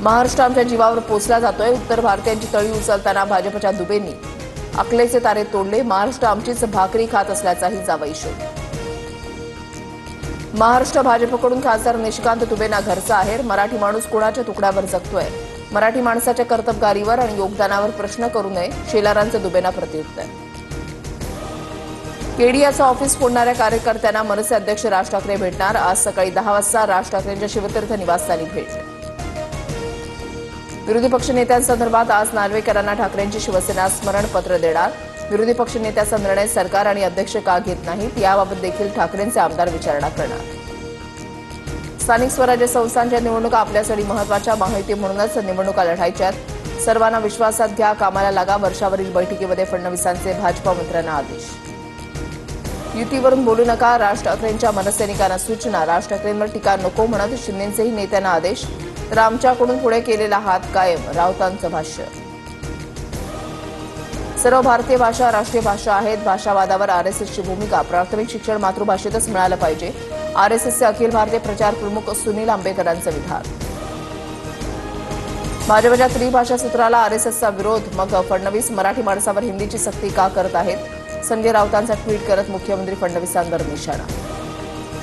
महाराष्ट्र आमच्या जीवावर पोचला जातोय. उत्तर भारतीयांची तळी उचलताना भाजपच्या दुबेंनी अकलेचे तारे तोडले. महाराष्ट्र आमचीच भाकरी खात असल्याचाही जावई शोध. महाराष्ट्र भाजपकडून खासदार निशिकांत दुबेंना घरचा आहेर. मराठी माणूस कोणाच्या तुकड्यावर जगतोय? मराठी माणसाच्या कर्तबगारीवर आणि योगदानावर प्रश्न करू नये, शेलारांचं दुबेंना प्रत्युत्तर. केडीएचं ऑफिस फोडणाऱ्या कार्यकर्त्यांना मनसे अध्यक्ष राज ठाकरे भेटणार. आज सकाळी 10 वाजता राज ठाकरेंच्या शिवतीर्थ निवासस्थानी भेट. विरोधी पक्षनेत्यांसंदर्भात आज नार्वेकरांना ठाकरेंची शिवसेना स्मरणपत्र देणार. विरोधी पक्षनेत्याचा निर्णय सरकार आणि अध्यक्ष का घेत नाहीत याबाबत देखील ठाकरेंचे आमदार विचारणा करणार. स्थानिक स्वराज्य संस्थांच्या निवडणुका आपल्यासाठी महत्वाच्या, माहिती म्हणूनच निवडणुका लढायच्यात. सर्वांना विश्वासात घ्या, कामाला लागा. वर्षावरील बैठकीमध्ये फडणवीसांचे भाजपा मंत्र्यांना आदेश. युतीवरून बोलू नका, राज ठाकरेंच्या मनसैनिकांना सूचना. राज ठाकरेंवर टीका नको म्हणत शिंदेंचेही नेत्यांना आदेश. तर आमच्याकडून पुढे केलेला हात कायम, राऊतांचं भाष्य. सर्व भारतीय भाषा राष्ट्रीय भाषा आहेत. भाषावादावर आरएसएसची भूमिका. प्राथमिक शिक्षण मातृभाषेतच मिळालं पाहिजे. आरएसएसचे अखिल भारतीय प्रचार प्रमुख सुनील आंबेकरांचं विधान. भाजपच्या त्रिभाषा सूत्राला आरएसएसचा विरोध. मग फडणवीस मराठी माणसावर हिंदीची सक्ती का करत आहेत? संजय राऊतांचा ट्विट करत मुख्यमंत्री फडणवीसांवर निशाणा.